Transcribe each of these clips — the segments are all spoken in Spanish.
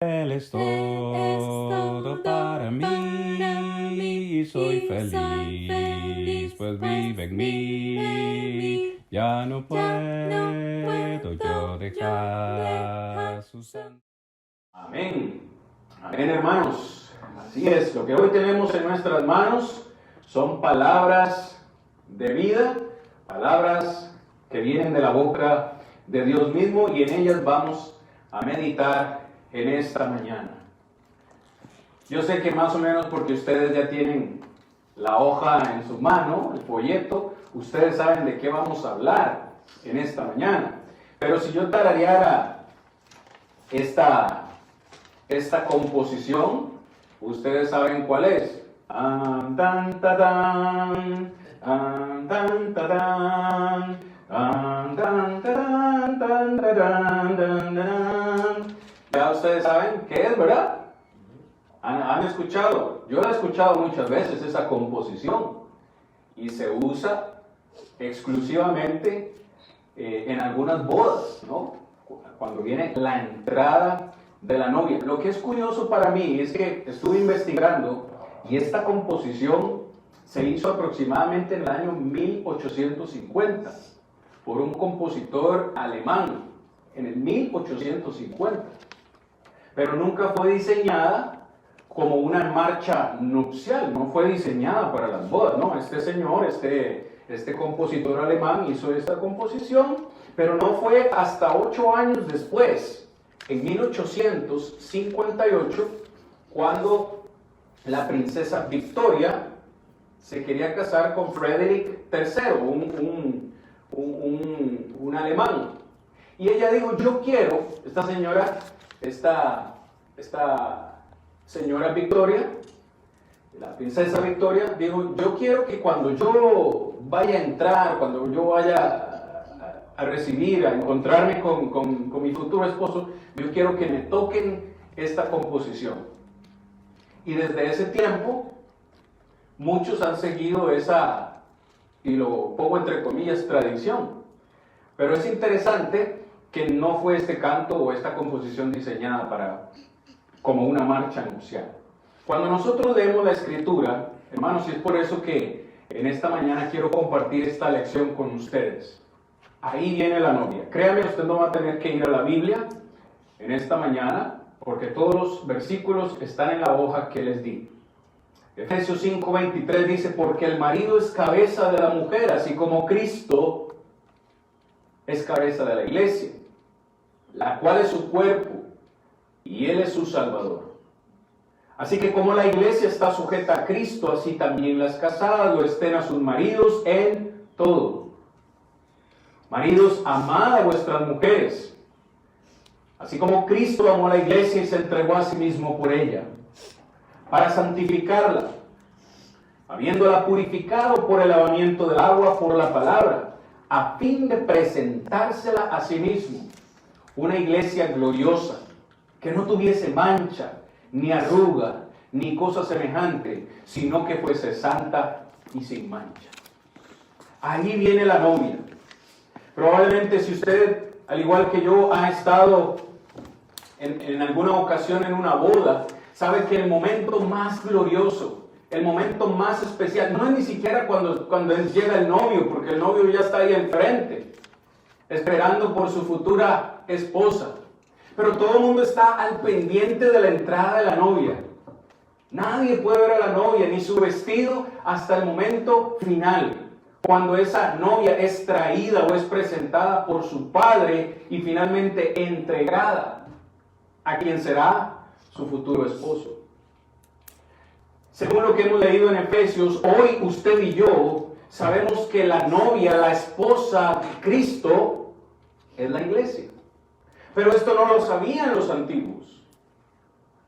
Él es todo para mí, soy feliz, pues vive en mí. Ya no puedo yo dejar su santo. Amén. Amén, hermanos. Así es, lo que hoy tenemos en nuestras manos son palabras de vida, palabras que vienen de la boca de Dios mismo, y en ellas vamos a meditar en esta mañana. Yo sé que más o menos porque ustedes ya tienen la hoja en su mano, el folleto, ustedes saben de qué vamos a hablar en esta mañana. Pero si yo tarareara esta composición, ustedes saben cuál es. Tan, tan, tan, tan, tan, tan, tan, tan, tan, tan, tan, tan. Ya ustedes saben qué es, ¿verdad? ¿Han escuchado? Yo la he escuchado muchas veces, esa composición, y se usa exclusivamente en algunas bodas, ¿no? Cuando viene la entrada de la novia. Lo que es curioso para mí es que estuve investigando y esta composición se hizo aproximadamente en el año 1850 por un compositor alemán, en el 1850. Pero nunca fue diseñada como una marcha nupcial, no fue diseñada para las bodas, ¿no? Este señor, este compositor alemán hizo esta composición, pero no fue hasta 8 años después, en 1858, cuando la princesa Victoria se quería casar con Frederick III, un alemán. Y ella dijo, yo quiero, esta señora Victoria, la princesa Victoria, dijo, yo quiero que cuando yo vaya a entrar, cuando yo vaya a recibir, a encontrarme con mi futuro esposo, yo quiero que me toquen esta composición. Y desde ese tiempo, muchos han seguido esa, y lo pongo entre comillas, tradición. Pero es interesante que no fue este canto o esta composición diseñada como una marcha nupcial. Cuando nosotros leemos la Escritura, hermanos, y es por eso que en esta mañana quiero compartir esta lección con ustedes. Ahí viene la novia. Créame, usted no va a tener que ir a la Biblia en esta mañana, porque todos los versículos están en la hoja que les di. Efesios 5:23 dice, porque el marido es cabeza de la mujer, así como Cristo es cabeza de la iglesia, la cual es su cuerpo, y Él es su Salvador. Así que como la iglesia está sujeta a Cristo, así también las casadas lo estén a sus maridos en todo. Maridos, amad a vuestras mujeres, así como Cristo amó a la iglesia y se entregó a sí mismo por ella, para santificarla, habiéndola purificado por el lavamiento del agua por la palabra, a fin de presentársela a sí mismo, una iglesia gloriosa, que no tuviese mancha, ni arruga, ni cosa semejante, sino que fuese santa y sin mancha. Ahí viene la novia. Probablemente si usted, al igual que yo, ha estado en alguna ocasión en una boda, sabe que el momento más glorioso, el momento más especial, no es ni siquiera cuando llega el novio, porque el novio ya está ahí enfrente, esperando por su futura esposa. Pero todo el mundo está al pendiente de la entrada de la novia. Nadie puede ver a la novia ni su vestido hasta el momento final, cuando esa novia es traída o es presentada por su padre y finalmente entregada a quien será su futuro esposo. Según lo que hemos leído en Efesios, hoy usted y yo sabemos que la novia, la esposa de Cristo, es la iglesia. Pero esto no lo sabían los antiguos.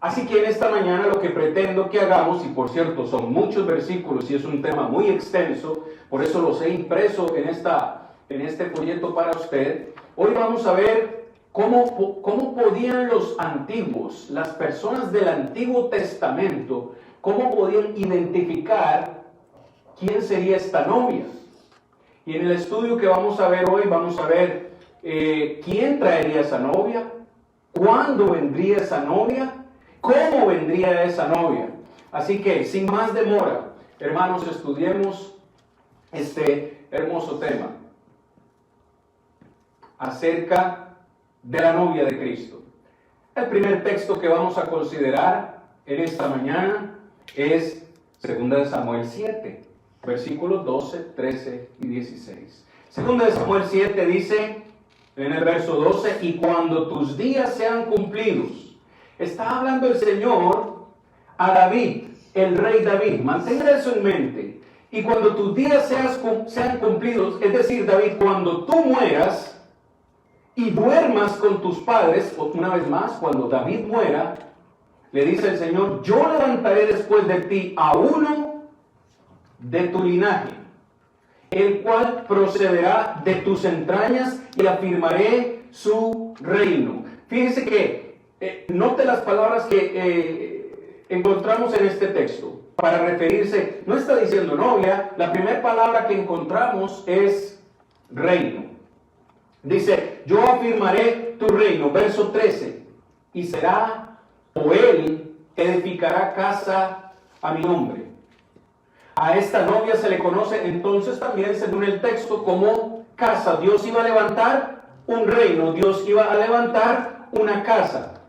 Así que en esta mañana lo que pretendo que hagamos, y por cierto son muchos versículos y es un tema muy extenso, por eso los he impreso en este folleto para usted, hoy vamos a ver cómo podían los antiguos, las personas del Antiguo Testamento, cómo podían identificar quién sería esta novia. Y en el estudio que vamos a ver hoy, vamos a ver quién traería esa novia, ¿Cuándo vendría esa novia? ¿Cómo vendría esa novia? Así que, sin más demora, hermanos, estudiemos este hermoso tema acerca de la novia de Cristo. El primer texto que vamos a considerar en esta mañana es 2 Samuel 7, versículos 12, 13 y 16. 2 Samuel 7 dice en el verso 12, y cuando tus días sean cumplidos. Está hablando el Señor a David, el rey David. Mantenga eso en mente. Y cuando tus días sean cumplidos, es decir, David, cuando tú mueras y duermas con tus padres, una vez más, cuando David muera, le dice el Señor, yo levantaré después de ti a uno de tu linaje, el cual procederá de tus entrañas y afirmaré su reino. Fíjese que, note las palabras que encontramos en este texto para referirse, no está diciendo novia, la primera palabra que encontramos es reino. Dice, yo afirmaré tu reino, verso 13, y será, o él edificará casa a mi nombre. A esta novia se le conoce entonces también, según el texto, como casa. Dios iba a levantar un reino, Dios iba a levantar una casa.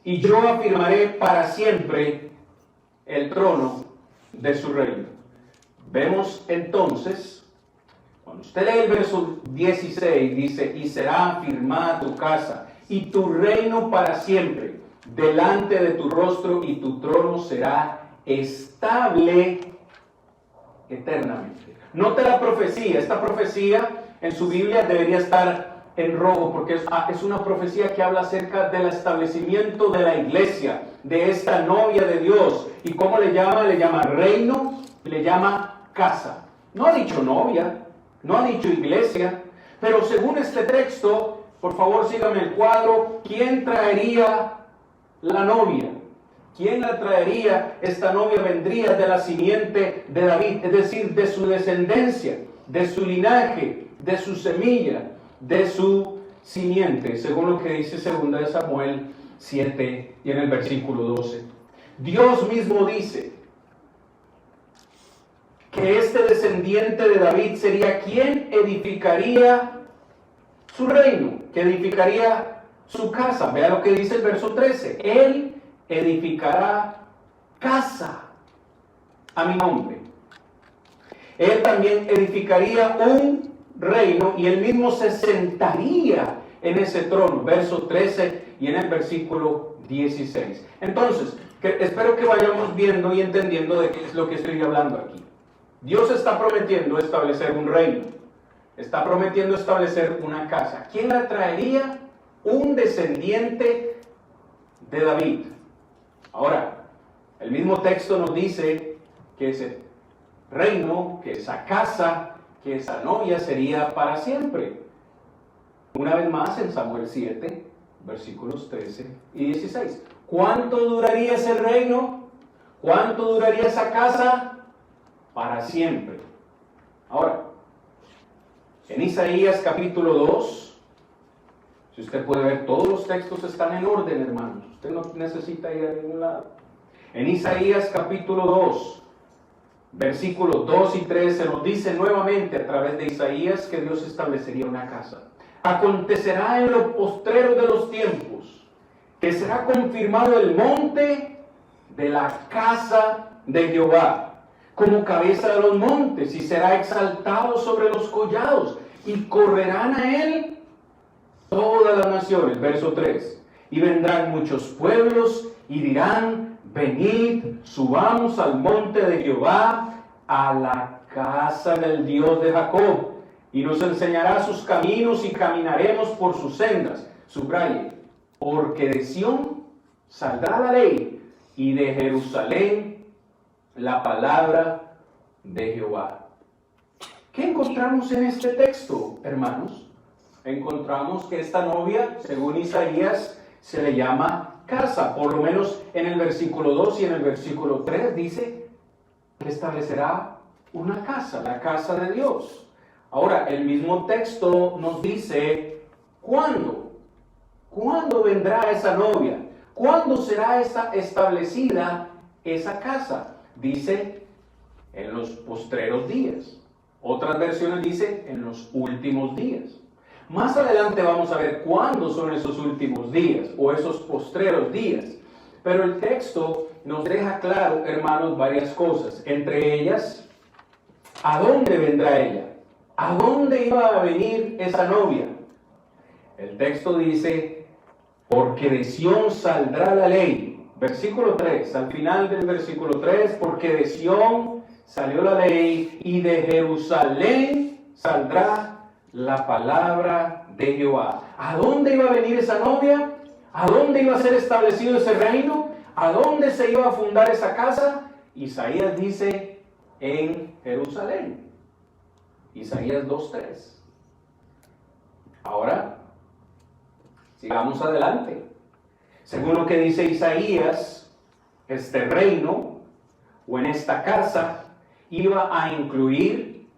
Y yo afirmaré para siempre el trono de su reino. Vemos entonces, cuando usted lee el verso 16, dice, y será afirmada tu casa y tu reino para siempre delante de tu rostro, y tu trono será estable eternamente. Note la profecía. Esta profecía en su Biblia debería estar en rojo, porque es una profecía que habla acerca del establecimiento de la iglesia, de esta novia de Dios. ¿Y cómo le llama? Le llama reino, le llama casa. No ha dicho novia, no ha dicho iglesia, pero según este texto, por favor sígame el cuadro, ¿quién traería la novia? ¿Quién la traería? Esta novia vendría de la simiente de David, es decir, de su descendencia, de su linaje, de su semilla, de su simiente, según lo que dice 2 Samuel 7 y en el versículo 12. Dios mismo dice que este descendiente de David sería quien edificaría su reino, que edificaría su casa. Vea lo que dice el verso 13. Él edificará casa a mi nombre. Él también edificaría un reino y él mismo se sentaría en ese trono. Verso 13 y en el versículo 16. Entonces, espero que vayamos viendo y entendiendo de qué es lo que estoy hablando aquí. Dios está prometiendo establecer un reino. Está prometiendo establecer una casa. ¿Quién la traería? Un descendiente de David. Ahora, el mismo texto nos dice que ese reino, que esa casa, que esa novia sería para siempre. Una vez más en Samuel 7, versículos 13 y 16. ¿Cuánto duraría ese reino? ¿Cuánto duraría esa casa? Para siempre. Ahora, en Isaías capítulo 2, si usted puede ver, todos los textos están en orden, hermanos. Usted no necesita ir a ningún lado. En Isaías capítulo 2, versículos 2 y 3, se nos dice nuevamente a través de Isaías que Dios establecería una casa. Acontecerá en lo postrero de los tiempos que será confirmado el monte de la casa de Jehová como cabeza de los montes, y será exaltado sobre los collados, y correrán a él todas las naciones. Verso 3. Y vendrán muchos pueblos y dirán, venid, subamos al monte de Jehová, a la casa del Dios de Jacob, y nos enseñará sus caminos y caminaremos por sus sendas. Subraye, porque de Sión saldrá la ley y de Jerusalén la palabra de Jehová. ¿Qué encontramos en este texto, hermanos? Encontramos que esta novia, según Isaías, se le llama casa. Por lo menos en el versículo 2 y en el versículo 3 dice que establecerá una casa, la casa de Dios. Ahora, el mismo texto nos dice cuándo. ¿Cuándo vendrá esa novia? ¿Cuándo será establecida esa casa? Dice, en los postreros días. Otras versiones dicen, en los últimos días. Más adelante vamos a ver cuándo son esos últimos días o esos postreros días. Pero el texto nos deja claro, hermanos, varias cosas. Entre ellas, ¿a dónde vendrá ella? ¿A dónde iba a venir esa novia? El texto dice, porque de Sión saldrá la ley. Versículo 3, al final del versículo 3, porque de Sión salió la ley y de Jerusalén saldrá la palabra de Jehová. ¿A dónde iba a venir esa novia? ¿A dónde iba a ser establecido ese reino? ¿A dónde se iba a fundar esa casa? Isaías dice, en Jerusalén. Isaías 2:3. Ahora, sigamos adelante. Según lo que dice Isaías, este reino, o en esta casa, iba a incluir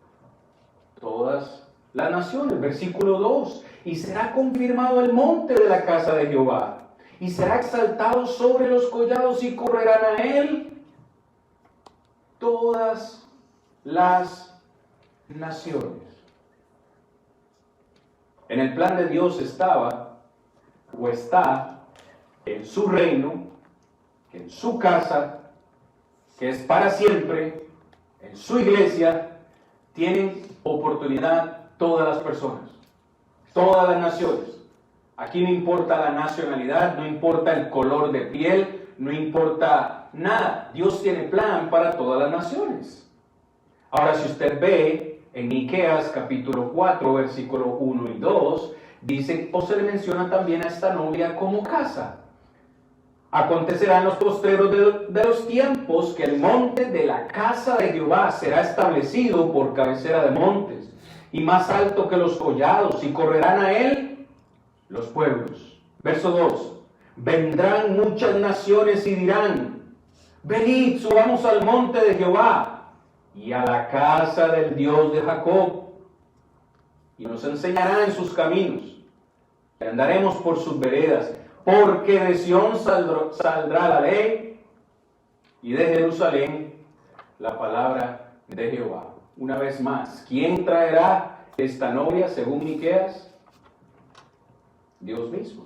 todas las naciones. Versículo 2. Y será confirmado el monte de la casa de Jehová, y será exaltado sobre los collados, y correrán a él todas las naciones. En el plan de Dios estaba, o está, en su reino, en su casa, que es para siempre, en su iglesia, tienen oportunidad todas las personas, todas las naciones. Aquí no importa la nacionalidad, no importa el color de piel, no importa nada. Dios tiene plan para todas las naciones. Ahora, si usted ve en Miqueas capítulo 4, versículo 1 y 2, dice, o se le menciona también a esta novia como casa. Acontecerá en los postreros de los tiempos que el monte de la casa de Jehová será establecido por cabecera de montes, y más alto que los collados, y correrán a él los pueblos. Verso 2. Vendrán muchas naciones y dirán, venid, subamos al monte de Jehová y a la casa del Dios de Jacob, y nos enseñará en sus caminos, y andaremos por sus veredas, porque de Sión saldrá la ley, y de Jerusalén la palabra de Jehová. Una vez más, ¿quién traerá esta novia según Miqueas? Dios mismo.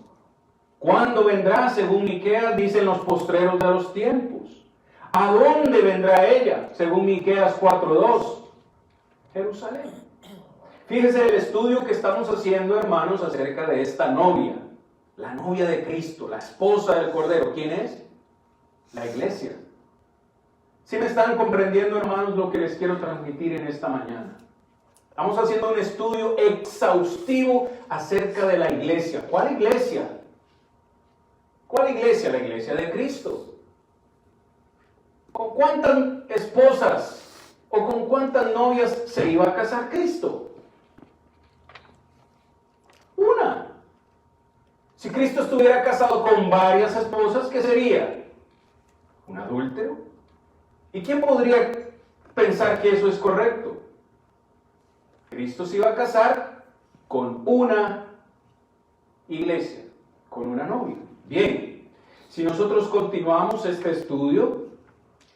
¿Cuándo vendrá? Según Miqueas dice, en los postreros de los tiempos. ¿A dónde vendrá ella? Según Miqueas 4:2. Jerusalén. Fíjese el estudio que estamos haciendo, hermanos, acerca de esta novia. La novia de Cristo, la esposa del Cordero. ¿Quién es? La iglesia. ¿Sí me están comprendiendo, hermanos, lo que les quiero transmitir en esta mañana? Estamos haciendo un estudio exhaustivo acerca de la iglesia. ¿Cuál iglesia? ¿Cuál iglesia? La iglesia de Cristo. ¿Con cuántas esposas o con cuántas novias se iba a casar Cristo? Una. Si Cristo estuviera casado con varias esposas, ¿qué sería? ¿Un adúltero? ¿Y quién podría pensar que eso es correcto? Cristo se iba a casar con una iglesia, con una novia. Bien, si nosotros continuamos este estudio,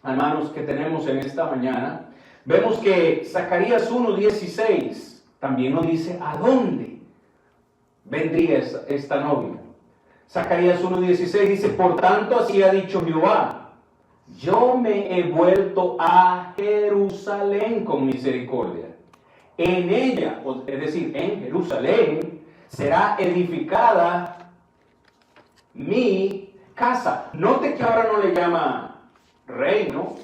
hermanos, que tenemos en esta mañana, vemos que Zacarías 1:16 también nos dice a dónde vendría esta novia. Zacarías 1:16 dice, por tanto así ha dicho Jehová, yo me he vuelto a Jerusalén con misericordia. En ella, es decir, en Jerusalén, será edificada mi casa. Note que ahora no le llama reino,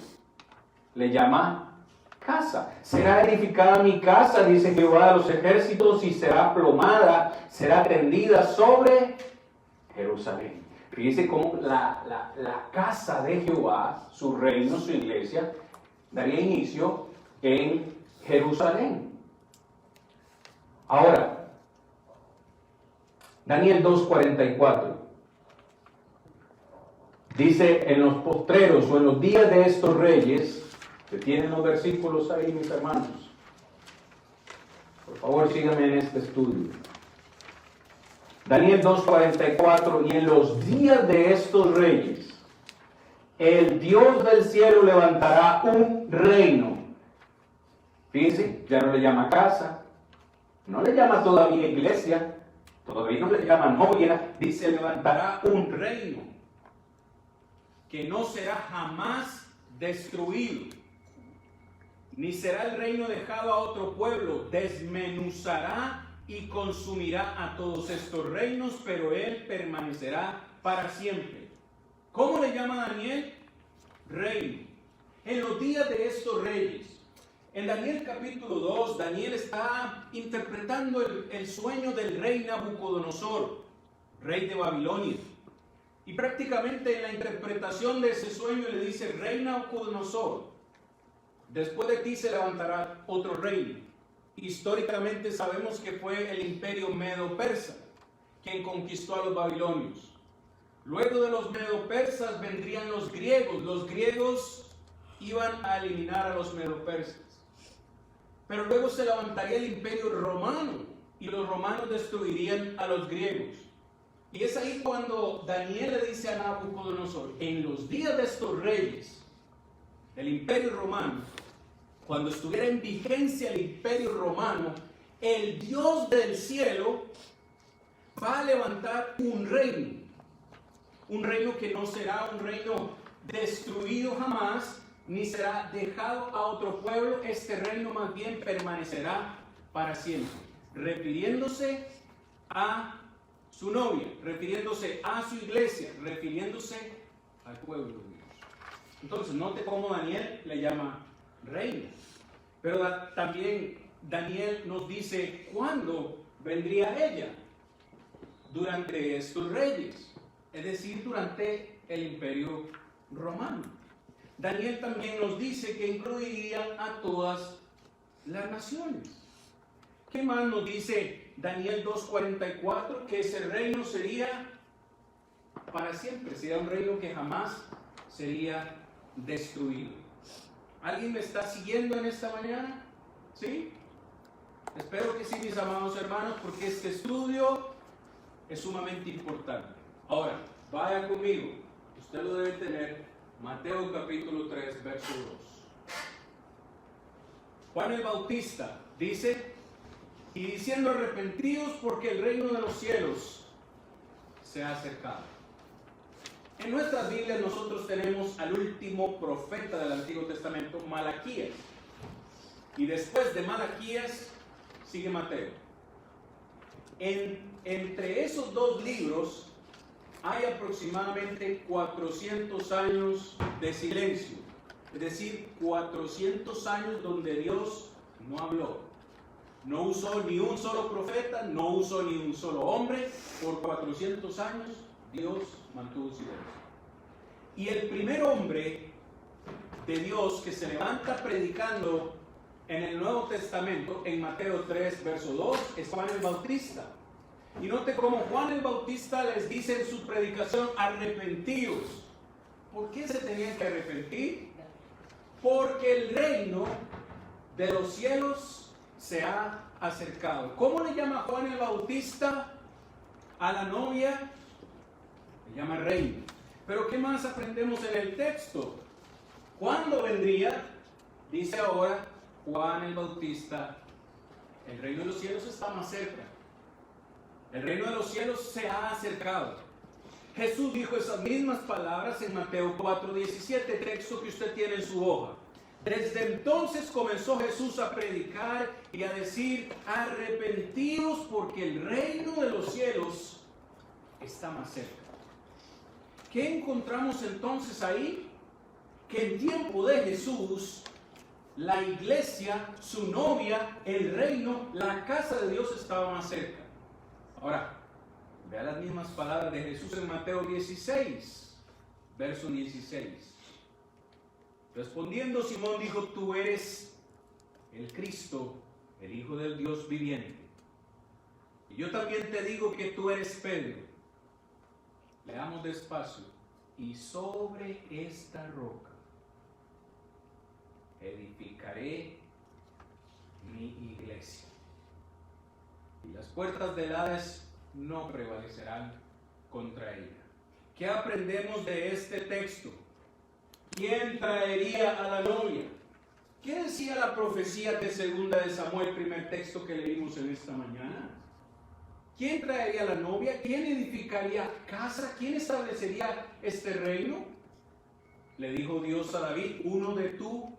le llama casa. Será edificada mi casa, dice Jehová de los ejércitos, y será plomada, será tendida sobre Jerusalén. Fíjese cómo la casa de Jehová, su reino, su iglesia, daría inicio en Jerusalén. Ahora, Daniel 2:44 dice, en los postreros o en los días de estos reyes, que tienen los versículos ahí, mis hermanos, por favor síganme en este estudio. Daniel 2:44, y en los días de estos reyes, el Dios del cielo levantará un reino. Fíjense, ya no le llama casa, no le llama todavía iglesia, todavía no le llama novia, dice levantará un reino que no será jamás destruido, ni será el reino dejado a otro pueblo. Desmenuzará y consumirá a todos estos reinos, pero él permanecerá para siempre. ¿Cómo le llama Daniel? Reino. En los días de estos reyes. En Daniel capítulo 2, Daniel está interpretando el sueño del rey Nabucodonosor, rey de Babilonia. Y prácticamente en la interpretación de ese sueño le dice: rey Nabucodonosor, después de ti se levantará otro reino. Históricamente sabemos que fue el imperio medo-persa quien conquistó a los babilonios. Luego de los medo-persas vendrían los griegos. Los griegos iban a eliminar a los medo-persas. Pero luego se levantaría el imperio romano y los romanos destruirían a los griegos. Y es ahí cuando Daniel le dice a Nabucodonosor: en los días de estos reyes del imperio romano, cuando estuviera en vigencia el imperio romano, el Dios del cielo va a levantar un reino que no será un reino destruido jamás, ni será dejado a otro pueblo. Este reino más bien permanecerá para siempre, refiriéndose a su novia, refiriéndose a su iglesia, refiriéndose al pueblo de Dios. Entonces, note cómo Daniel le llama reino. Pero también Daniel nos dice cuándo vendría ella. Durante estos reyes, es decir, durante el imperio romano. Daniel también nos dice que incluiría a todas las naciones. ¿Qué más nos dice Daniel 2:44? Que ese reino sería para siempre, sería un reino que jamás sería destruido. ¿Alguien me está siguiendo en esta mañana? ¿Sí? Espero que sí, mis amados hermanos, porque este estudio es sumamente importante. Ahora, vaya conmigo, usted lo debe tener, Mateo capítulo 3, verso 2. Juan el Bautista dice: y diciendo, arrepentidos porque el reino de los cielos se ha acercado. En nuestras Biblias nosotros tenemos al último profeta del Antiguo Testamento, Malaquías. Y después de Malaquías sigue Mateo. Entre esos dos libros hay aproximadamente 400 años de silencio. Es decir, 400 años donde Dios no habló. No usó ni un solo profeta, no usó ni un solo hombre. Por 400 años Dios mantuvo silencio. Y el primer hombre de Dios que se levanta predicando en el Nuevo Testamento, en Mateo 3, verso 2, es Juan el Bautista. Y note cómo Juan el Bautista les dice en su predicación: arrepentidos. ¿Por qué se tenían que arrepentir? Porque el reino de los cielos se ha acercado. ¿Cómo le llama Juan el Bautista a la novia? Le llama reino. Pero ¿qué más aprendemos en el texto? ¿Cuándo vendría? Dice ahora Juan el Bautista: el reino de los cielos está más cerca. El reino de los cielos se ha acercado. Jesús dijo esas mismas palabras en Mateo 4:17, texto que usted tiene en su hoja. Desde entonces comenzó Jesús a predicar y a decir: arrepentidos porque el reino de los cielos está más cerca. ¿Qué encontramos entonces ahí? Que en tiempo de Jesús, la iglesia, su novia, el reino, la casa de Dios estaba más cerca. Ahora, vea las mismas palabras de Jesús en Mateo 16, verso 16. Respondiendo Simón dijo: tú eres el Cristo, el Hijo del Dios viviente. Y yo también te digo que tú eres Pedro. Leamos despacio. Y sobre esta roca edificaré mi iglesia. Y las puertas del Hades no prevalecerán contra ella. ¿Qué aprendemos de este texto? ¿Quién traería a la novia? ¿Qué decía la profecía de 2 de Samuel, primer texto que leímos en esta mañana? ¿Quién traería a la novia? ¿Quién edificaría casa? ¿Quién establecería este reino? Le dijo Dios a David: uno de tu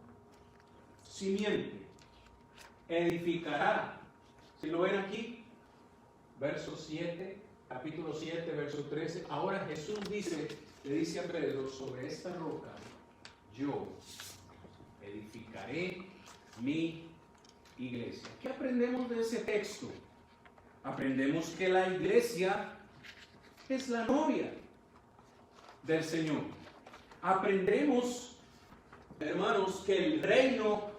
simiente edificará. Si lo ven aquí, verso 7, capítulo 7, verso 13. Ahora Jesús le dice a Pedro: sobre esta roca yo edificaré mi iglesia. ¿Qué aprendemos de ese texto? Aprendemos que la iglesia es la novia del Señor. Aprendemos, hermanos, que el reino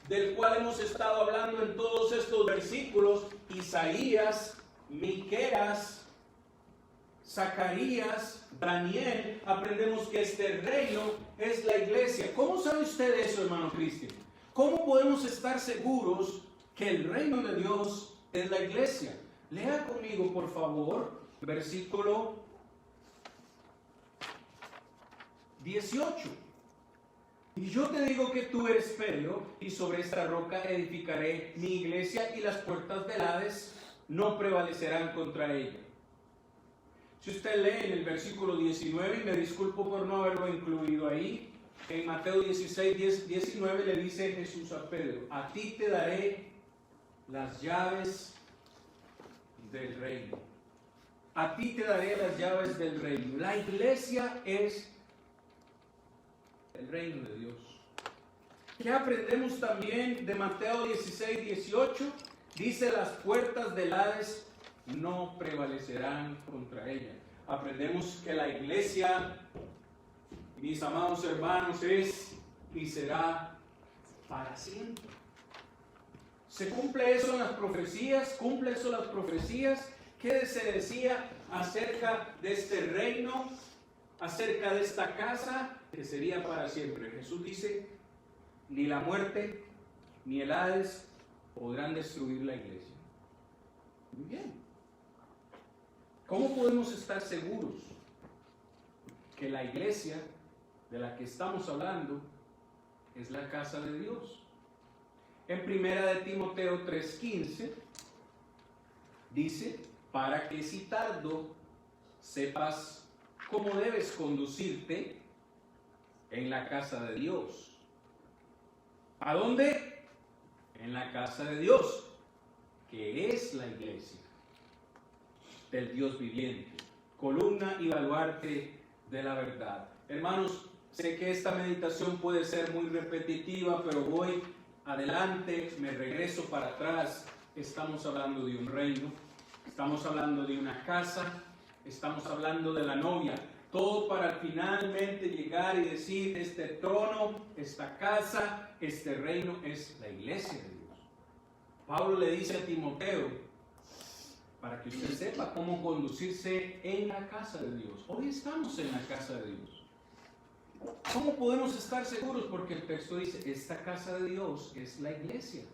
del cual hemos estado hablando en todos estos versículos, Isaías, Miqueas, Zacarías, Daniel, aprendemos que este reino es la iglesia. ¿Cómo sabe usted eso, hermano Cristian? ¿Cómo podemos estar seguros que el reino de Dios es la iglesia? Lea conmigo, por favor, versículo 18. Y yo te digo que tú eres Pedro, y sobre esta roca edificaré mi iglesia, y las puertas del Hades no prevalecerán contra ella. Si usted lee en el versículo 19, y me disculpo por no haberlo incluido ahí, en Mateo 16, 19 le dice Jesús a Pedro: a ti te daré las llaves del reino. A ti te daré las llaves del reino. La iglesia es el reino de Dios. ¿Qué aprendemos también de Mateo 16, 18? Dice: las puertas del Hades no prevalecerán contra ella. Aprendemos que la iglesia, mis amados hermanos, es y será para siempre. ¿Se cumple eso en las profecías? ¿Cumple eso las profecías? ¿Qué se decía acerca de este reino? Acerca de esta casa que sería para siempre. Jesús dice: ni la muerte ni el Hades podrán destruir la iglesia. Muy bien. ¿Cómo podemos estar seguros que la iglesia de la que estamos hablando es la casa de Dios? En 1 de Timoteo 3:15 dice: para que si tardo sepas cómo debes conducirte en la casa de Dios. ¿A dónde? En la casa de Dios, que es la iglesia del Dios viviente, columna y baluarte de la verdad. Hermanos, sé que esta meditación puede ser muy repetitiva, pero voy adelante, me regreso para atrás. Estamos hablando de un reino, estamos hablando de una casa, estamos hablando de la novia. Todo para finalmente llegar y decir: este trono, esta casa, este reino es la iglesia de Dios. Pablo le dice a Timoteo, para que usted sepa cómo conducirse en la casa de Dios. Hoy estamos en la casa de Dios. ¿Cómo podemos estar seguros? Porque el texto dice: esta casa de Dios es la iglesia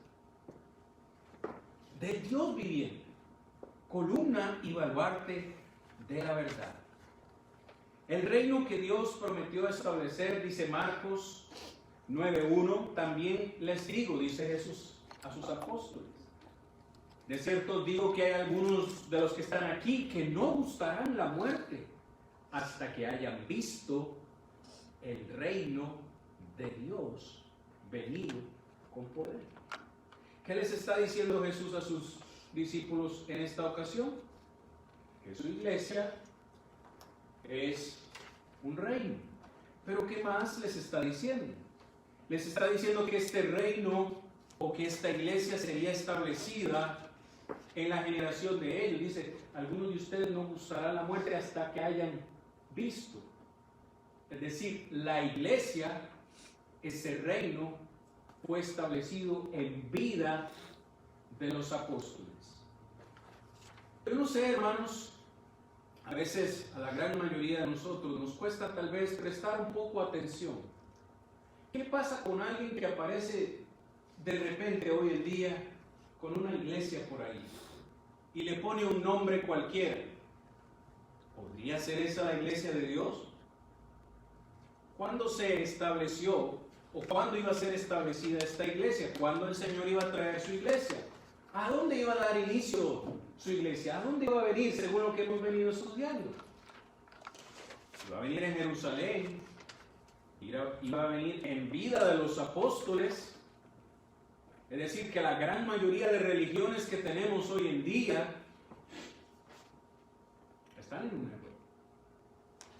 del Dios viviente, columna y baluarte de la verdad. El reino que Dios prometió establecer, dice Marcos 9:1, también les digo, dice Jesús a sus apóstoles: de cierto os digo que hay algunos de los que están aquí que no gustarán la muerte hasta que hayan visto el reino de Dios venido con poder. ¿Qué les está diciendo Jesús a sus discípulos en esta ocasión? Que su iglesia es un reino. Pero ¿qué más les está diciendo? Les está diciendo que este reino o que esta iglesia sería establecida en la generación de ellos. Dice: algunos de ustedes no gustarán la muerte hasta que hayan visto. Es decir, la iglesia, ese reino, fue establecido en vida de los apóstoles. Yo no sé, hermanos, a veces a la gran mayoría de nosotros nos cuesta tal vez prestar un poco atención. ¿Qué pasa con alguien que aparece de repente hoy en día con una iglesia por ahí? y le pone un nombre cualquiera. ¿Podría ser esa la iglesia de Dios? ¿Cuándo se estableció o cuándo iba a ser establecida esta iglesia? ¿Cuándo el Señor iba a traer su iglesia? ¿A dónde iba a dar inicio su iglesia? ¿A dónde iba a venir según lo que hemos venido estudiando? Iba a venir en Jerusalén, iba a venir en vida de los apóstoles. Es decir, que la gran mayoría de religiones que tenemos hoy en día están en una época.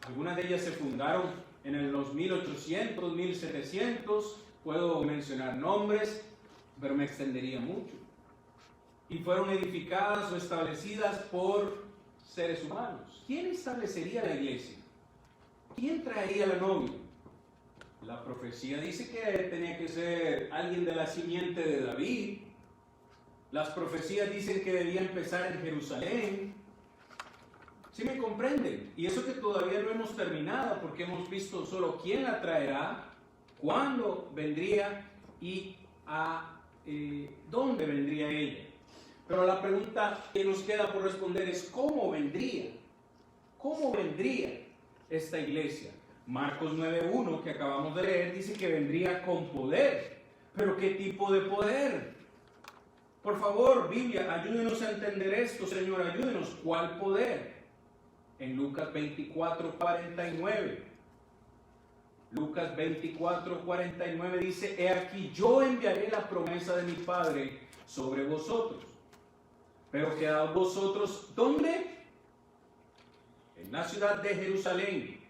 Algunas de ellas se fundaron en los 1800, 1700. Puedo mencionar nombres, pero me extendería mucho. Y fueron edificadas o establecidas por seres humanos. ¿Quién establecería la iglesia? ¿Quién traería la novia? La profecía dice que tenía que ser alguien de la simiente de David. Las profecías dicen que debía empezar en Jerusalén. ¿Sí me comprenden? Y eso que todavía no hemos terminado, porque hemos visto solo quién la traerá, cuándo vendría y a dónde vendría ella. Pero la pregunta que nos queda por responder es ¿cómo vendría? ¿Cómo vendría esta iglesia? Marcos 9:1 que acabamos de leer dice que vendría con poder. ¿Pero qué tipo de poder? Por favor, Biblia, ayúdenos a entender esto, Señor, ayúdenos. ¿Cuál poder? En Lucas 24:49. Lucas 24:49 dice: He aquí yo enviaré la promesa de mi Padre sobre vosotros. Pero quedaos vosotros, ¿dónde? En la ciudad de Jerusalén,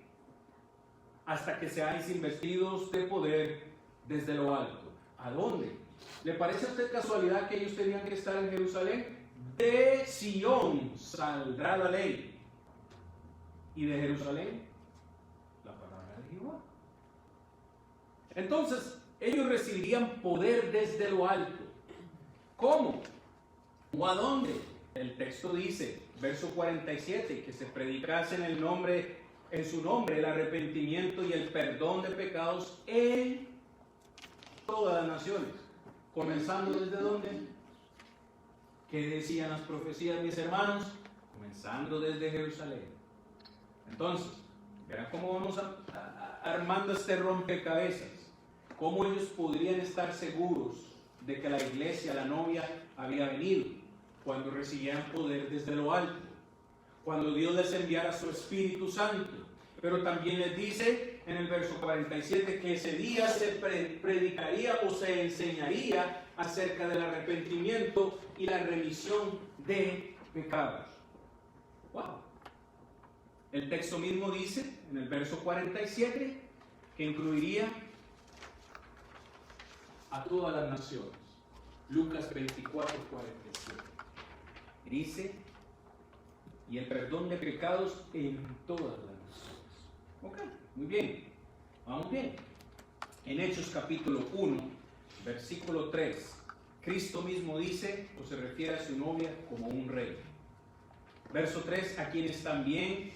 hasta que seáis investidos de poder desde lo alto. ¿A dónde? ¿Le parece a usted casualidad que ellos tenían que estar en Jerusalén? De Sion saldrá la ley, y de Jerusalén la palabra de Jehová. Entonces, ellos recibirían poder desde lo alto. ¿Cómo? ¿O a dónde? El texto dice, verso 47, que se predicase en su nombre el arrepentimiento y el perdón de pecados en todas las naciones. ¿Comenzando desde dónde? ¿Qué decían las profecías, mis hermanos? Comenzando desde Jerusalén. Entonces, verán cómo vamos armando este rompecabezas. Cómo ellos podrían estar seguros de que la iglesia, la novia, había venido cuando recibían poder desde lo alto, cuando Dios les enviara su Espíritu Santo. Pero también les dice en el verso 47 que ese día se predicaría o se enseñaría acerca del arrepentimiento y la remisión de pecados. ¡Wow! El texto mismo dice en el verso 47 que incluiría a todas las naciones. Lucas 24:47 dice: y el perdón de pecados en todas las naciones. Ok, muy bien, vamos bien. En Hechos capítulo 1, versículo 3, Cristo mismo dice, o se refiere a su novia como un rey. Verso 3, a quienes también,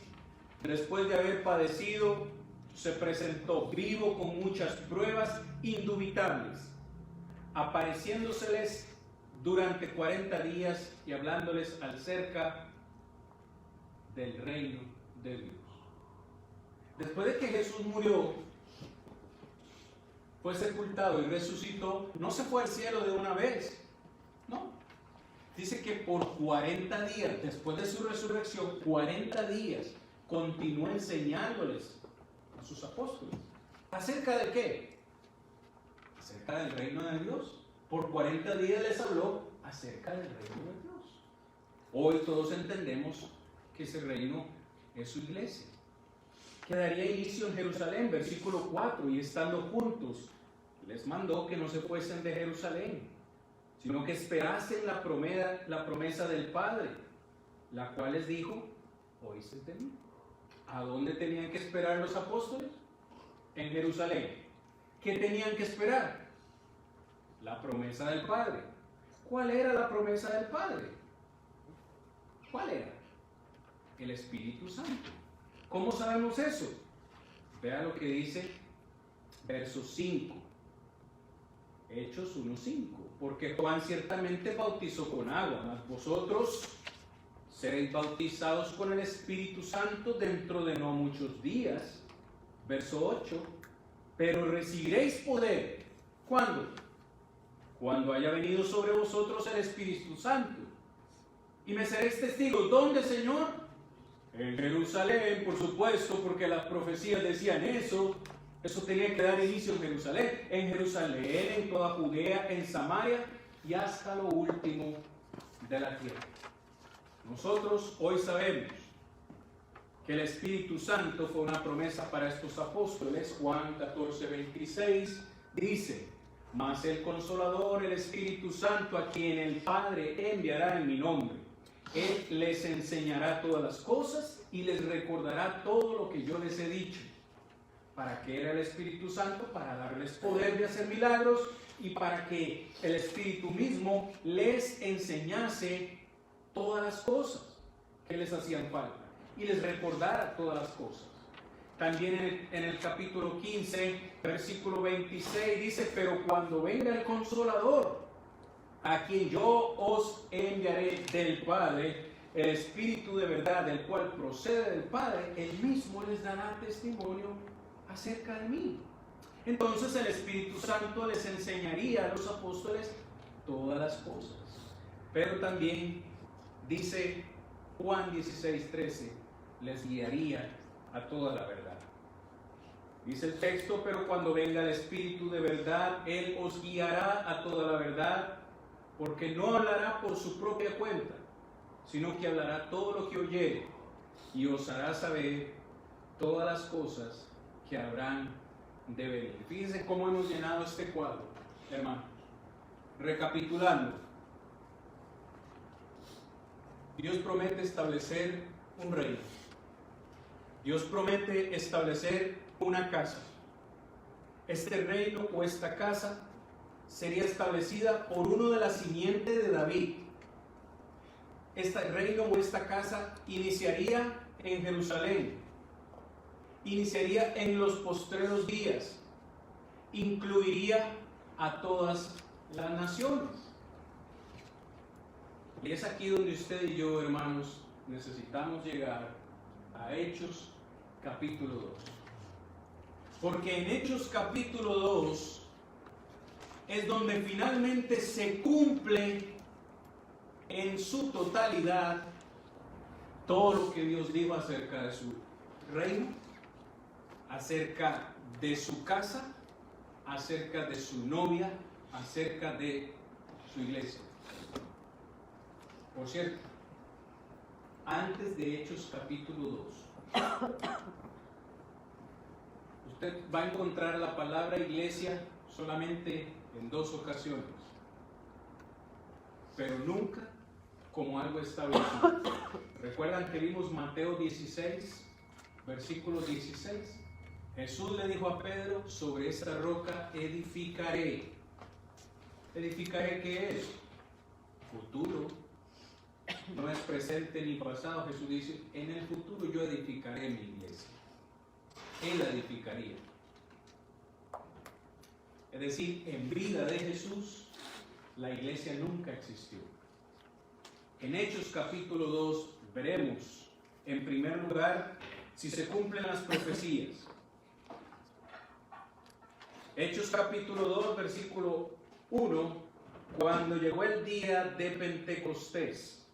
después de haber padecido, se presentó vivo con muchas pruebas indubitables, apareciéndoseles durante 40 días y hablándoles acerca del reino de Dios. Después de que Jesús murió, fue sepultado y resucitó, no se fue al cielo de una vez, no. Dice que por 40 días, después de su resurrección, 40 días, continuó enseñándoles a sus apóstoles. ¿Acerca de qué? Acerca del reino de Dios. Por 40 días les habló acerca del reino de Dios. Hoy todos entendemos que ese reino es su iglesia, que daría inicio en Jerusalén, versículo 4, y estando juntos, les mandó que no se fuesen de Jerusalén, sino que esperasen la promesa del Padre, la cual les dijo: oíste de mí. ¿A dónde tenían que esperar los apóstoles? En Jerusalén. ¿Qué tenían que esperar? La promesa del Padre. ¿Cuál era la promesa del Padre? ¿Cuál era? El Espíritu Santo. ¿Cómo sabemos eso? Vea lo que dice verso 5. Hechos 1:5. Porque Juan ciertamente bautizó con agua, mas vosotros seréis bautizados con el Espíritu Santo dentro de no muchos días. Verso 8, pero recibiréis poder. ¿Cuándo? Cuando haya venido sobre vosotros el Espíritu Santo. Y me seréis testigos. ¿Dónde, Señor? En Jerusalén, por supuesto, porque las profecías decían eso. Eso tenía que dar inicio en Jerusalén. En Jerusalén, en toda Judea, en Samaria y hasta lo último de la tierra. Nosotros hoy sabemos que el Espíritu Santo fue una promesa para estos apóstoles. Juan 14:26 dice: mas el Consolador, el Espíritu Santo, a quien el Padre enviará en mi nombre, Él les enseñará todas las cosas y les recordará todo lo que yo les he dicho. ¿Para qué era el Espíritu Santo? Para darles poder de hacer milagros y para que el Espíritu mismo les enseñase todas las cosas que les hacían falta y les recordara todas las cosas. También en el capítulo 15, versículo 26 dice: pero cuando venga el Consolador, a quien yo os enviaré del Padre, el Espíritu de verdad, del cual procede del Padre, Él mismo les dará testimonio acerca de mí. Entonces el Espíritu Santo les enseñaría a los apóstoles todas las cosas. Pero también dice Juan 16:13, les guiaría a toda la verdad. Dice el texto: pero cuando venga el Espíritu de verdad, Él os guiará a toda la verdad, porque no hablará por su propia cuenta, sino que hablará todo lo que oyere, y os hará saber todas las cosas que habrán de venir. Fíjense cómo hemos llenado este cuadro, hermanos. Recapitulando, Dios promete establecer un reino. Dios promete establecer una casa. Este reino o esta casa sería establecida por uno de la simiente de David. Este reino o esta casa iniciaría en Jerusalén. Iniciaría en los postreros días. Incluiría a todas las naciones. Y es aquí donde usted y yo, hermanos, necesitamos llegar a Hechos capítulo 2. Porque en Hechos capítulo 2 es donde finalmente se cumple en su totalidad todo lo que Dios dijo acerca de su reino, acerca de su casa, acerca de su novia, acerca de su iglesia. Por cierto, antes de Hechos capítulo 2, usted va a encontrar la palabra iglesia solamente en 2 ocasiones, pero nunca como algo establecido. ¿Recuerdan que vimos Mateo 16, versículo 16? Jesús le dijo a Pedro: sobre esta roca edificaré. ¿Edificaré qué es? Futuro. No es presente ni pasado. Jesús dice: en el futuro yo edificaré mi iglesia. Él la edificaría. Es decir, en vida de Jesús, la iglesia nunca existió. En Hechos capítulo 2 veremos, en primer lugar, si se cumplen las profecías. Hechos capítulo 2, versículo 1, cuando llegó el día de Pentecostés,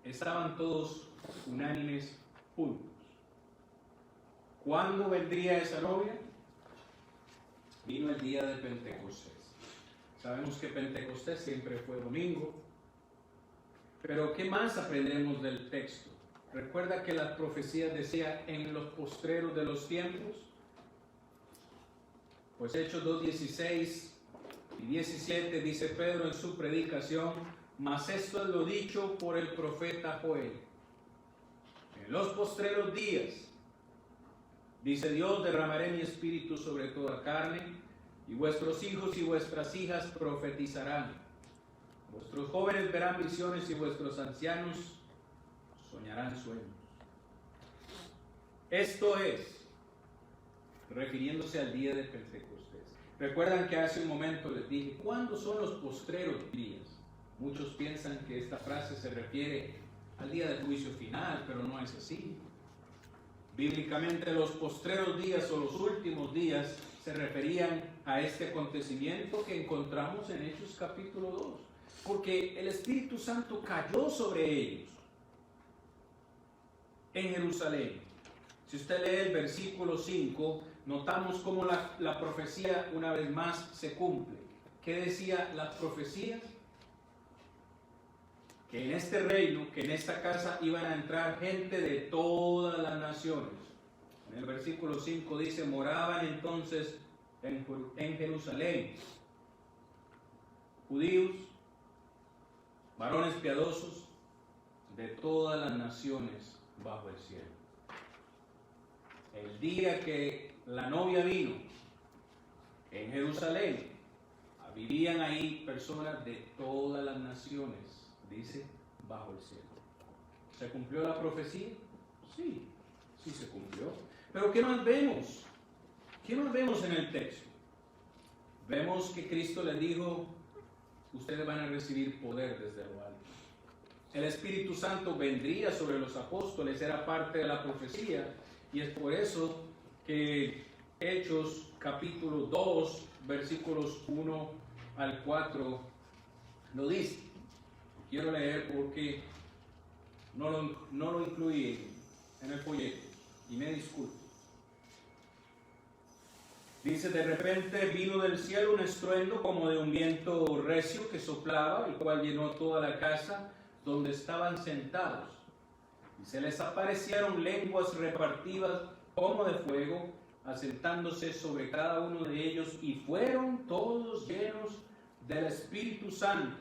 estaban todos unánimes juntos. ¿Cuándo vendría esa novia? Vino el día de Pentecostés. Sabemos que Pentecostés siempre fue domingo. Pero ¿qué más aprendemos del texto? ¿Recuerda que las profecías decían en los postreros de los tiempos? Pues Hechos 2:16 y 17 dice Pedro en su predicación: mas esto es lo dicho por el profeta Joel. En los postreros días, dice Dios, derramaré mi espíritu sobre toda carne, y vuestros hijos y vuestras hijas profetizarán. Vuestros jóvenes verán visiones y vuestros ancianos soñarán sueños. Esto es, refiriéndose al día de Pentecostés. Recuerdan que hace un momento les dije: ¿cuándo son los postreros días? Muchos piensan que esta frase se refiere al día del juicio final, pero no es así. Bíblicamente los postreros días o los últimos días se referían a este acontecimiento que encontramos en Hechos capítulo 2, porque el Espíritu Santo cayó sobre ellos en Jerusalén. Si usted lee el versículo 5, notamos cómo la profecía una vez más se cumple. ¿Qué decía las profecías? Que en este reino, que en esta casa iban a entrar gente de todas las naciones. En el versículo 5 dice, moraban entonces en Jerusalén judíos, varones piadosos de todas las naciones bajo el cielo. El día que la novia vino en Jerusalén, vivían ahí personas de todas las naciones, dice, bajo el cielo. ¿Se cumplió la profecía? Sí, sí se cumplió. Pero ¿qué más vemos? ¿Qué más vemos en el texto? Vemos que Cristo les dijo, ustedes van a recibir poder desde lo alto. El Espíritu Santo vendría sobre los apóstoles, era parte de la profecía, y es por eso que Hechos capítulo 2, versículos 1 al 4 lo dice. Quiero leer porque no lo incluí en el folleto y me disculpo. Dice, de repente vino del cielo un estruendo como de un viento recio que soplaba, el cual llenó toda la casa donde estaban sentados. Y se les aparecieron lenguas repartidas como de fuego, asentándose sobre cada uno de ellos, y fueron todos llenos del Espíritu Santo.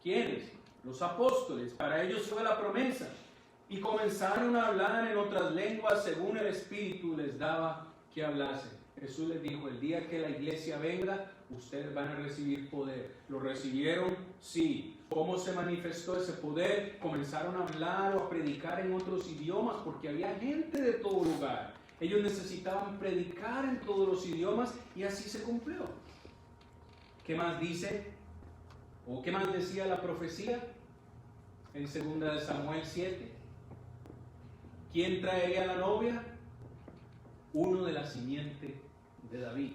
¿Quiénes? Los apóstoles. Para ellos fue la promesa. Y comenzaron a hablar en otras lenguas según el Espíritu les daba que hablasen. Jesús les dijo, el día que la iglesia venga, ustedes van a recibir poder. ¿Lo recibieron? Sí. ¿Cómo se manifestó ese poder? Comenzaron a hablar o a predicar en otros idiomas, porque había gente de todo lugar. Ellos necesitaban predicar en todos los idiomas, y así se cumplió. ¿Qué más dice? ¿O qué más decía la profecía? En 2 Samuel 7. ¿Quién traería a la novia? Uno de la simiente de David.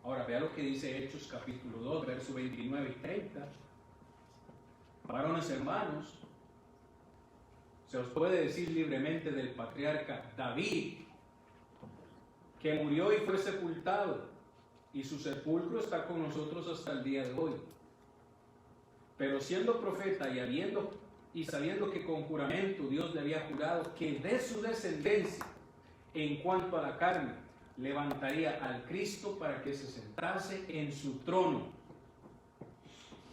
Ahora vea lo que dice Hechos capítulo 2, versos 29 y 30. Varones hermanos, se os puede decir libremente del patriarca David, que murió y fue sepultado, y su sepulcro está con nosotros hasta el día de hoy. Pero siendo profeta y sabiendo que con juramento Dios le había jurado que de su descendencia, en cuanto a la carne, levantaría al Cristo para que se sentase en su trono.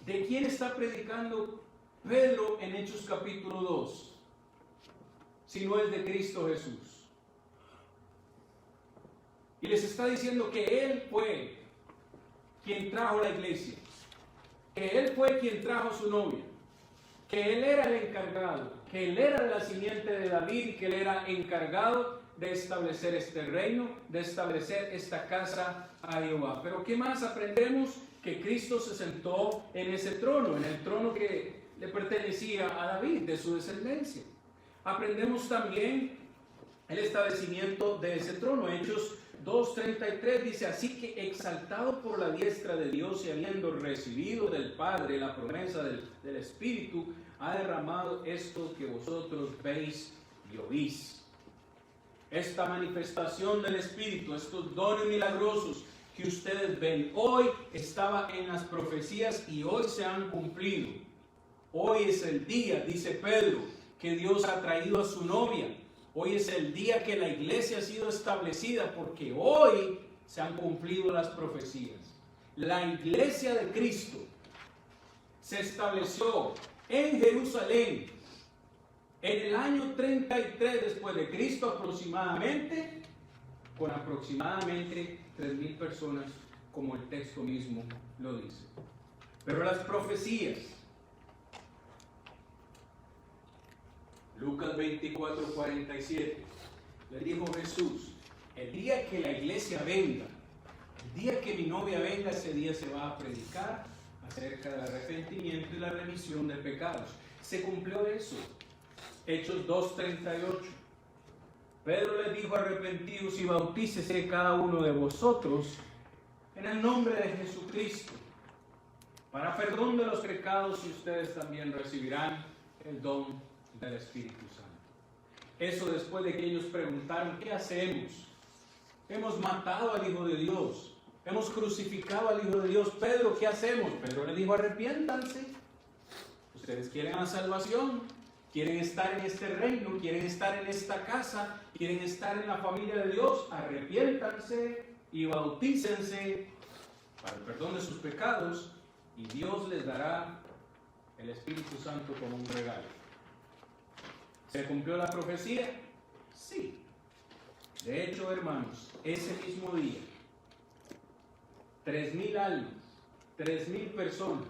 ¿De quién está predicando Pedro en Hechos capítulo 2? Si no es de Cristo Jesús. Y les está diciendo que Él fue quien trajo la iglesia, que Él fue quien trajo su novia, que Él era el encargado, que Él era de la simiente de David y que Él era encargado de establecer este reino, de establecer esta casa a Jehová. Pero ¿qué más aprendemos? Que Cristo se sentó en ese trono, en el trono que le pertenecía a David, de su descendencia. Aprendemos también el establecimiento de ese trono. Hechos 2:33 dice, así que exaltado por la diestra de Dios y habiendo recibido del Padre la promesa del Espíritu, ha derramado esto que vosotros veis y oís. Esta manifestación del Espíritu, estos dones milagrosos que ustedes ven hoy, estaba en las profecías y hoy se han cumplido. Hoy es el día, dice Pedro, que Dios ha traído a su novia. Hoy es el día que la iglesia ha sido establecida, porque hoy se han cumplido las profecías. La iglesia de Cristo se estableció en Jerusalén en el año 33 después de Cristo aproximadamente, con aproximadamente 3,000 personas, como el texto mismo lo dice. Pero las profecías, Lucas 24:47, le dijo Jesús, el día que la iglesia venga, el día que mi novia venga, ese día se va a predicar acerca del arrepentimiento y la remisión de pecados. Se cumplió eso. Hechos 2:38. Pedro les dijo: arrepentíos y bautícese cada uno de vosotros en el nombre de Jesucristo para perdón de los pecados, y ustedes también recibirán el don del Espíritu Santo. Eso después de que ellos preguntaron: ¿qué hacemos? Hemos matado al Hijo de Dios, hemos crucificado al Hijo de Dios. Pedro, ¿qué hacemos? Pedro le dijo: arrepiéntanse. Ustedes quieren la salvación, quieren estar en este reino, quieren estar en esta casa, quieren estar en la familia de Dios. Arrepiéntanse y bautícense para el perdón de sus pecados, y Dios les dará el Espíritu Santo como un regalo. ¿Se cumplió la profecía? Sí. De hecho, hermanos, ese mismo día, 3,000 almas, 3,000 personas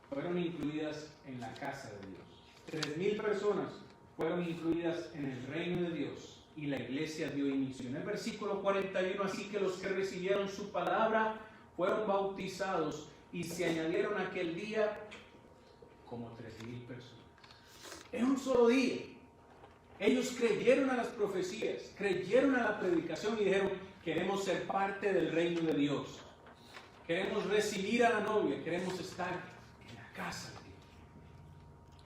fueron incluidas en la casa de Dios. 3,000 personas fueron incluidas en el reino de Dios, y la iglesia dio inicio. En el versículo 41, así que los que recibieron su palabra fueron bautizados, y se añadieron aquel día como 3,000 personas. En un solo día. Ellos creyeron a las profecías, creyeron a la predicación y dijeron: queremos ser parte del reino de Dios. Queremos recibir a la novia, queremos estar en la casa de Dios.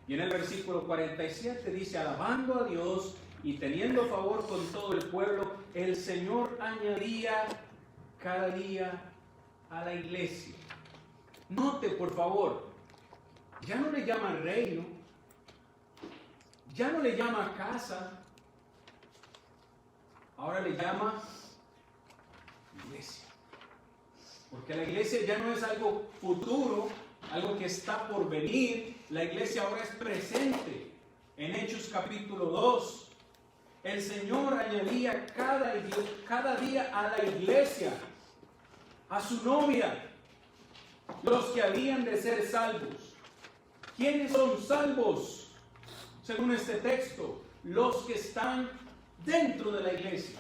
Y en el versículo 47 dice: alabando a Dios y teniendo favor con todo el pueblo, el Señor añadía cada día a la iglesia. Note, por favor, ya no le llama reino, ya no le llama casa, ahora le llama iglesia. Porque la iglesia ya no es algo futuro, algo que está por venir. La iglesia ahora es presente. En Hechos capítulo 2, el Señor añadía cada día a la iglesia, a su novia, los que habían de ser salvos. ¿Quiénes son salvos? Según este texto, los que están dentro de la iglesia.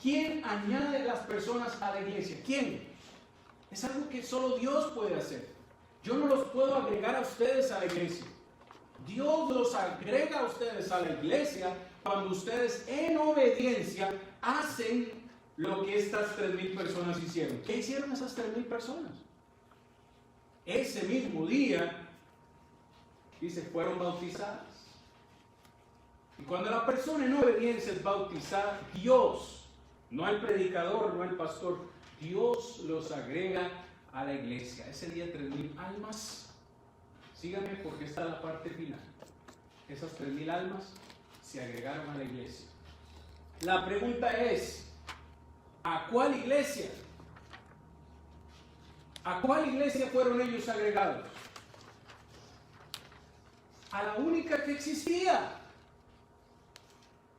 ¿Quién añade las personas a la iglesia? ¿Quién? Es algo que solo Dios puede hacer. Yo no los puedo agregar a ustedes a la iglesia. Dios los agrega a ustedes a la iglesia cuando ustedes en obediencia hacen lo que estas 3,000 personas hicieron. ¿Qué hicieron esas 3,000 personas? Ese mismo día, dice, fueron bautizadas. Y cuando la persona en obediencia es bautizada, Dios, no el predicador, no el pastor, Dios los agrega a la iglesia. Ese día 3,000 almas, síganme porque esta es la parte final. Esas 3,000 almas se agregaron a la iglesia. La pregunta es: ¿a cuál iglesia? ¿A cuál iglesia fueron ellos agregados? A la única que existía.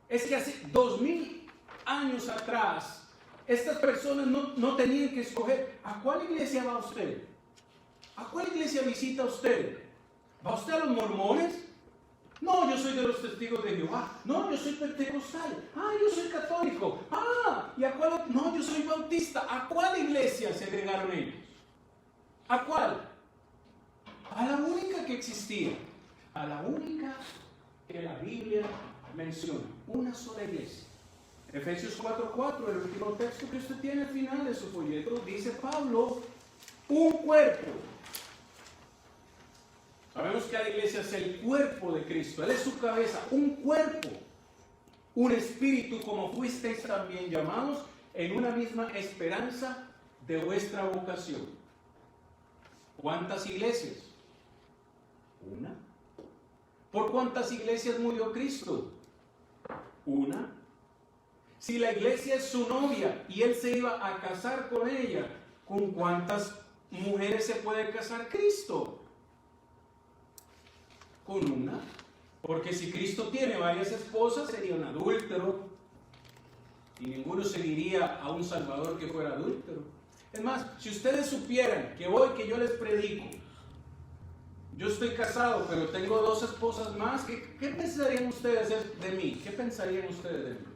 Es que hace 2,000 años atrás, estas personas no tenían que escoger. ¿A cuál iglesia va usted? ¿A cuál iglesia visita usted? ¿Va usted a los mormones? No, yo soy de los testigos de Jehová. No, yo soy pentecostal. Ah, yo soy católico. Ah, ¿y a cuál? No, yo soy bautista. ¿A cuál iglesia se agregaron ellos? ¿A cuál? A la única que existía. A la única que la Biblia menciona. Una sola iglesia. Efesios 4:4, el último texto que usted tiene al final de su folleto, dice Pablo: un cuerpo. Sabemos que la iglesia es el cuerpo de Cristo. Él es su cabeza. Un cuerpo. Un espíritu, como fuisteis también llamados, en una misma esperanza de vuestra vocación. ¿Cuántas iglesias? Una. ¿Por cuántas iglesias murió Cristo? Una. Si la iglesia es su novia y él se iba a casar con ella, ¿con cuántas mujeres se puede casar Cristo? Con una. Porque si Cristo tiene varias esposas, sería un adúltero. Y ninguno seguiría a un Salvador que fuera adúltero. Es más, si ustedes supieran que hoy que yo les predico, yo estoy casado, pero tengo 2 esposas más, ¿qué pensarían ustedes de mí? ¿Qué pensarían ustedes de mí?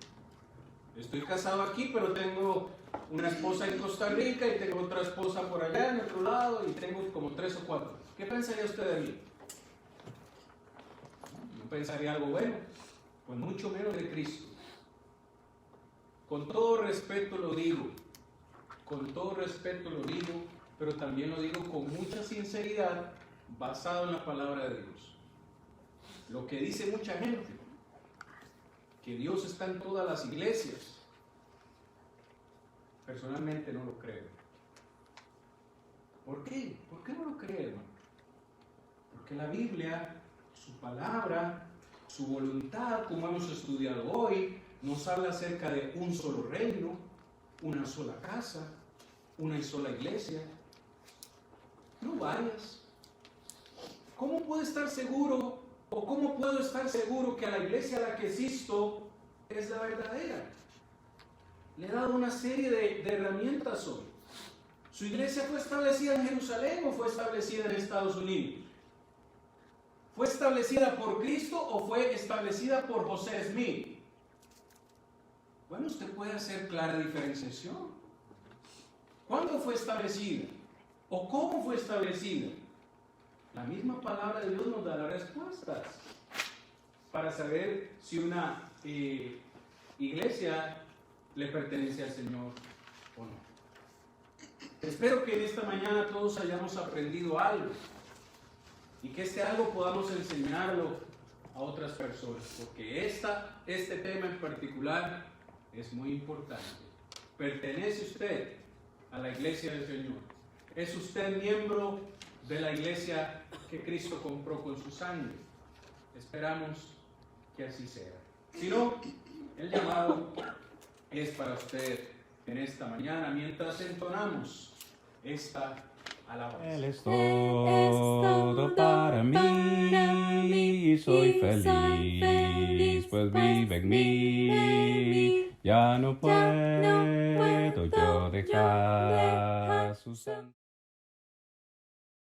Estoy casado aquí, pero tengo una esposa en Costa Rica y tengo otra esposa por allá en otro lado y tengo como 3 o 4. ¿Qué pensaría usted de mí? pensaría algo bueno, pues mucho menos de Cristo. Con todo respeto lo digo, pero también lo digo con mucha sinceridad, basado en la palabra de Dios. Lo que dice mucha gente, que Dios está en todas las iglesias, personalmente no lo creo. ¿Por qué? ¿Por qué no lo creo, hermano? Porque la Biblia, su palabra, su voluntad, como hemos estudiado hoy, nos habla acerca de un solo reino, una sola casa, una y sola iglesia, no varias. ¿Cómo puedo estar seguro o cómo puedo estar seguro que a la iglesia a la que asisto es la verdadera? Le he dado una serie de herramientas hoy. ¿Su iglesia fue establecida en Jerusalén o fue establecida en Estados Unidos? ¿Fue establecida por Cristo o fue establecida por José Smith? Bueno, usted puede hacer clara diferenciación. ¿Cuándo fue establecida? ¿O cómo fue establecida? La misma palabra de Dios nos da las respuestas para saber si una iglesia le pertenece al Señor o no. Espero que en esta mañana todos hayamos aprendido algo y que este algo podamos enseñarlo a otras personas, porque este tema en particular es muy importante. ¿Pertenece usted a la iglesia del Señor? ¿Es usted miembro de la iglesia que Cristo compró con su sangre? Esperamos que así sea. Si no, el llamado es para usted en esta mañana mientras entonamos esta alabanza. Él es todo para mí, soy feliz, pues vive en mí. Ya no puedo yo dejar su santo.